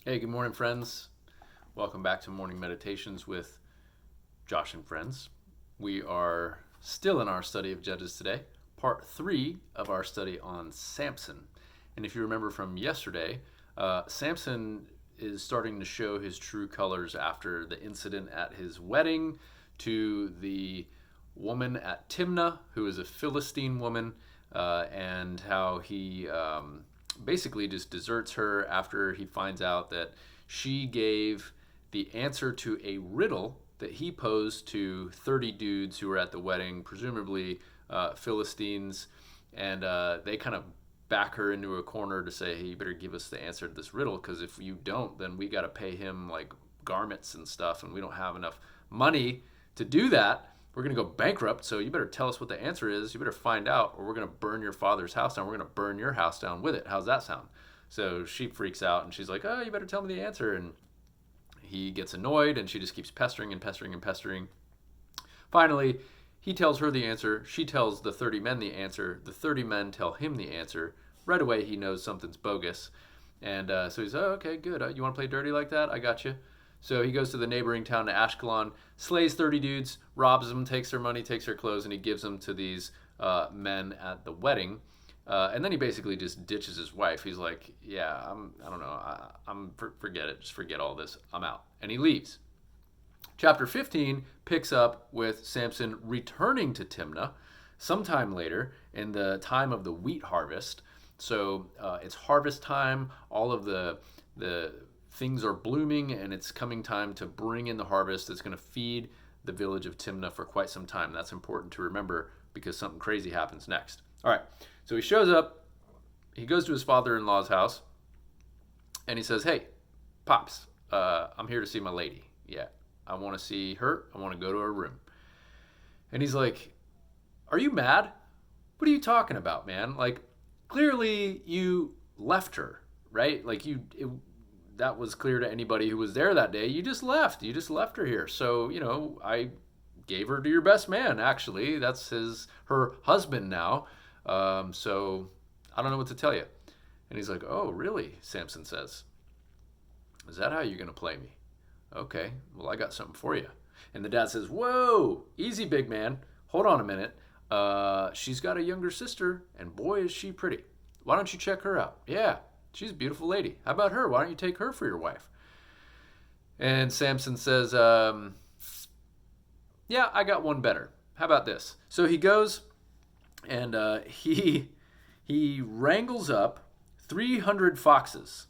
Hey, good morning, friends. Welcome back to Morning Meditations with Josh and friends. We are still in our study of Judges today, part 3 of our study on Samson. And if you remember from yesterday, Samson is starting to show his true colors after the incident at his wedding to the woman at Timnah, who is a Philistine woman, and how he basically just deserts her after he finds out that she gave the answer to a riddle that he posed to 30 dudes who were at the wedding, presumably Philistines, and they kind of back her into a corner to say, hey, you better give us the answer to this riddle, because if you don't, then we got to pay him like garments and stuff, and we don't have enough money to do that. We're going to go bankrupt, so you better tell us what the answer is. You better find out, or we're going to burn your father's house down. We're going to burn your house down with it. How's that sound? So she freaks out, and she's like, oh, you better tell me the answer. And he gets annoyed, and she just keeps pestering and pestering and pestering. Finally, he tells her the answer. She tells the 30 men the answer. The 30 men tell him the answer. Right away, he knows something's bogus. And so he's, oh, okay, good. You want to play dirty like that? I got you. So he goes to the neighboring town to Ashkelon, slays 30 dudes, robs them, takes their money, takes their clothes, and he gives them to these men at the wedding. And then he basically just ditches his wife. He's like, yeah, I don't know. Forget it. Just forget all this. I'm out. And he leaves. Chapter 15 picks up with Samson returning to Timnah sometime later in the time of the wheat harvest. So it's harvest time. All of the things are blooming, and it's coming time to bring in the harvest that's going to feed the village of Timnah for quite some time. That's important to remember because something crazy happens next. All right, so he shows up. He goes to his father-in-law's house, and he says, hey, Pops, I'm here to see my lady. Yeah, I want to see her. I want to go to her room. And he's like, are you mad? What are you talking about, man? Like, clearly you left her, right? Like that was clear to anybody who was there that day. You just left her here. So, I gave her to your best man, actually. That's her husband now. So I don't know what to tell you. And he's like, oh, really? Samson says, is that how you're going to play me? Okay, well, I got something for you. And the dad says, whoa, easy, big man. Hold on a minute. She's got a younger sister, and boy, is she pretty. Why don't you check her out? Yeah, she's a beautiful lady. How about her? Why don't you take her for your wife? And Samson says, yeah, I got one better. How about this? So he goes and he wrangles up 300 foxes,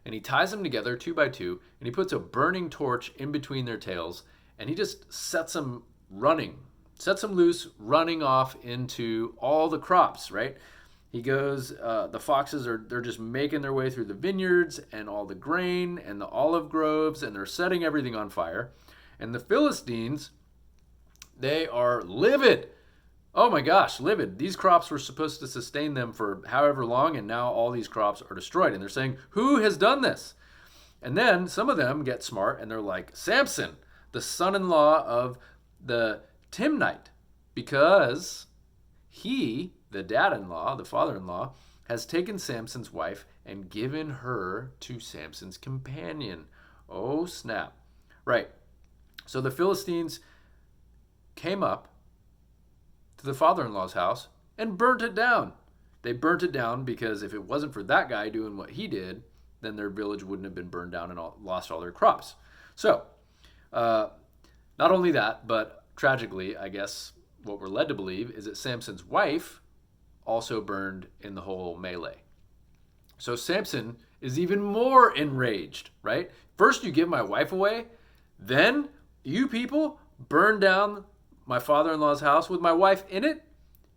and he ties them together 2 by 2, and he puts a burning torch in between their tails, and he just sets them loose, running off into all the crops, right? He goes, the foxes they're just making their way through the vineyards and all the grain and the olive groves, and they're setting everything on fire. And the Philistines, they are livid. Oh my gosh, livid. These crops were supposed to sustain them for however long, and now all these crops are destroyed. And they're saying, who has done this? And then some of them get smart, and they're like, Samson, the son-in-law of the Timnite, because he, the dad-in-law, the father-in-law, has taken Samson's wife and given her to Samson's companion. Oh, snap. Right. So the Philistines came up to the father-in-law's house and burnt it down. They burnt it down because if it wasn't for that guy doing what he did, then their village wouldn't have been burned down and lost all their crops. So, not only that, but tragically, I guess what we're led to believe is that Samson's wife also burned in the whole melee. So Samson is even more enraged, right? First you give my wife away, then you people burn down my father-in-law's house with my wife in it?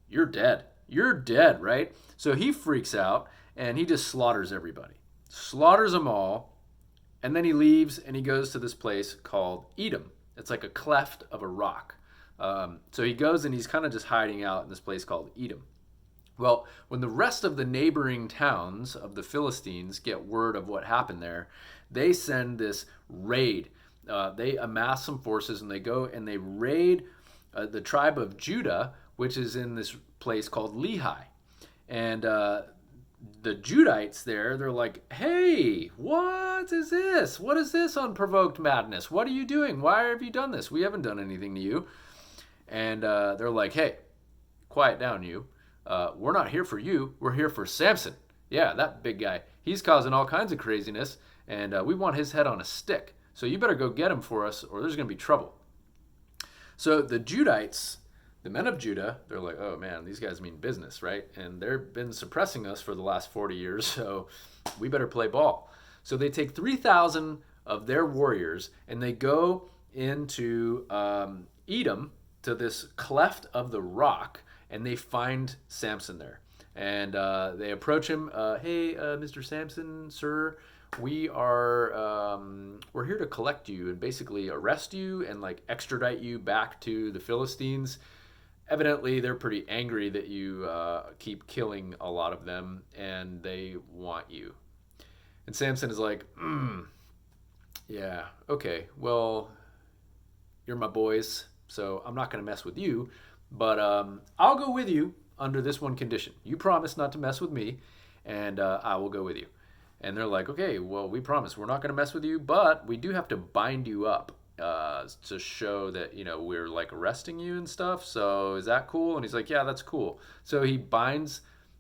You're dead. You're dead, right? So he freaks out and he just slaughters everybody. Slaughters them all, and then he leaves and he goes to this place called Edom. It's like a cleft of a rock. So he goes and he's kind of just hiding out in this place called Edom. Well, when the rest of the neighboring towns of the Philistines get word of what happened there, they send this raid. They amass some forces and they go and they raid the tribe of Judah, which is in this place called Lehi. And the Judites there, they're like, hey, what is this? What is this unprovoked madness? What are you doing? Why have you done this? We haven't done anything to you. And they're like, hey, quiet down, you. We're not here for you. We're here for Samson. Yeah, that big guy. He's causing all kinds of craziness, and we want his head on a stick. So you better go get him for us, or there's going to be trouble. So the Judites, the men of Judah, they're like, oh man, these guys mean business, right? And they've been suppressing us for the last 40 years, so we better play ball. So they take 3,000 of their warriors, and they go into Edom, to this cleft of the rock, and they find Samson there. And they approach him. Hey, Mr. Samson, sir, we're here to collect you and basically arrest you and like extradite you back to the Philistines. Evidently, they're pretty angry that you keep killing a lot of them, and they want you. And Samson is like, yeah, okay, well, you're my boys, so I'm not going to mess with you, but I'll go with you under this one condition. You promise not to mess with me, and I will go with you. And they're like, okay, well, we promise we're not going to mess with you, but we do have to bind you up to show that, you know, we're like arresting you and stuff. So is that cool? And he's like, yeah, that's cool. So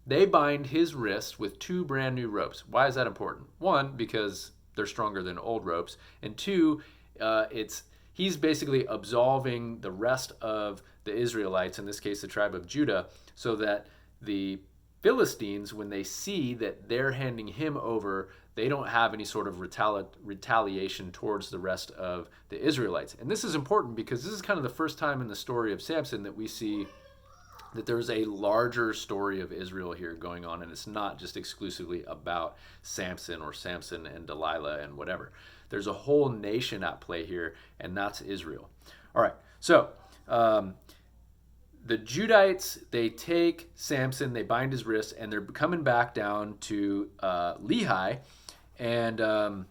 they bind his wrist with 2 brand new ropes. Why is that important? 1, because they're stronger than old ropes. And 2, he's basically absolving the rest of the Israelites, in this case the tribe of Judah, so that the Philistines, when they see that they're handing him over, they don't have any sort of retaliation towards the rest of the Israelites. And this is important because this is kind of the first time in the story of Samson that we see that there's a larger story of Israel here going on, and it's not just exclusively about Samson or Samson and Delilah and whatever. There's a whole nation at play here, and that's Israel. All right, so the Judites, they take Samson, they bind his wrists, and they're coming back down to Lehi, and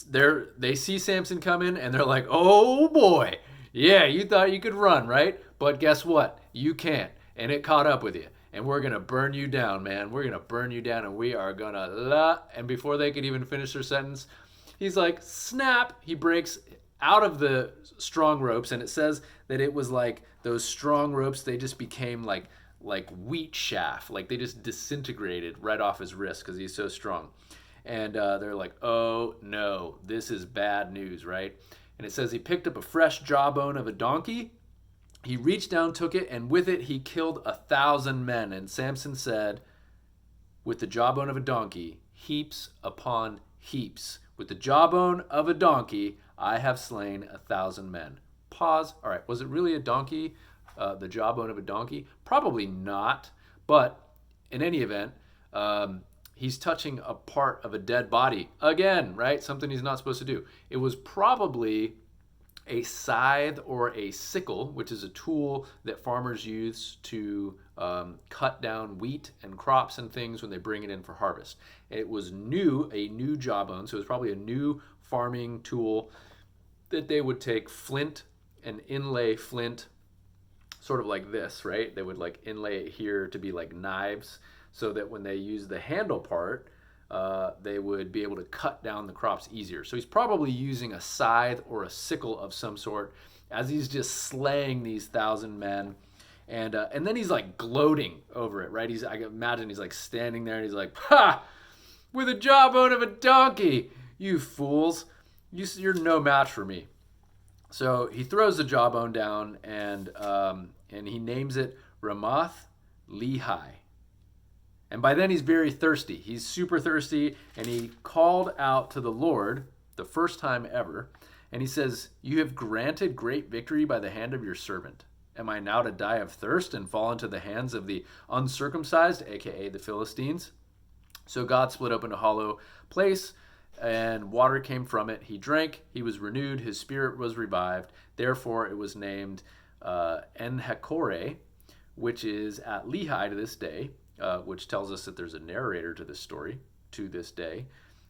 they see Samson coming, and they're like, oh boy, yeah, you thought you could run, right? But guess what? You can't, and it caught up with you. And we're going to burn you down, man. We're going to burn you down, and we are going to And before they could even finish their sentence, he's like, snap. He breaks out of the strong ropes, and it says that it was like those strong ropes, they just became like wheat chaff. Like they just disintegrated right off his wrist because he's so strong. And they're like, oh, no, this is bad news, right? And it says he picked up a fresh jawbone of a donkey. He reached down, took it, and with it he killed 1,000 men. And Samson said, with the jawbone of a donkey, heaps upon heaps. With the jawbone of a donkey, I have slain 1,000 men. Pause. All right, was it really a donkey, the jawbone of a donkey? Probably not. But in any event, he's touching a part of a dead body. Again, right? Something he's not supposed to do. It was probably a scythe or a sickle, which is a tool that farmers use to cut down wheat and crops and things when they bring it in for harvest. It was a new jawbone, so it was probably a new farming tool that they would take flint and inlay flint sort of like this, right? They would like inlay it here to be like knives so that when they use the handle part, they would be able to cut down the crops easier. So he's probably using a scythe or a sickle of some sort as he's just slaying these 1,000 men. And then he's like gloating over it, right? I imagine he's like standing there and he's like, ha! With a jawbone of a donkey, you fools. You're no match for me. So he throws the jawbone down and he names it Ramoth Lehi. And by then he's very thirsty. He's super thirsty, and he called out to the Lord the first time ever. And he says, you have granted great victory by the hand of your servant. Am I now to die of thirst and fall into the hands of the uncircumcised, aka the Philistines? So God split open a hollow place, and water came from it. He drank, he was renewed, his spirit was revived. Therefore it was named En-Hakkore, which is at Lehi to this day. Which tells us that there's a narrator to this story to this day.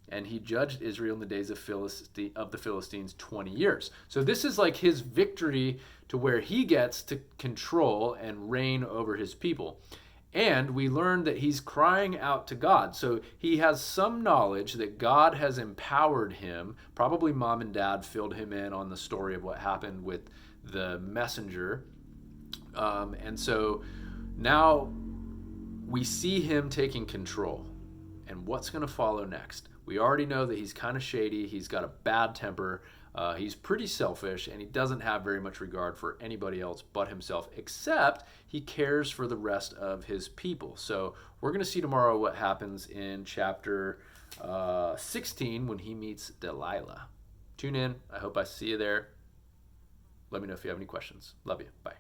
And he judged Israel in the days of the Philistines 20 years. So this is like his victory to where he gets to control and reign over his people. And we learned that he's crying out to God. So he has some knowledge that God has empowered him. Probably mom and dad filled him in on the story of what happened with the messenger. And so now we see him taking control. And what's going to follow next? We already know that he's kind of shady. He's got a bad temper. He's pretty selfish, and he doesn't have very much regard for anybody else but himself, except he cares for the rest of his people. So we're going to see tomorrow what happens in chapter 16 when he meets Delilah. Tune in. I hope I see you there. Let me know if you have any questions. Love you. Bye.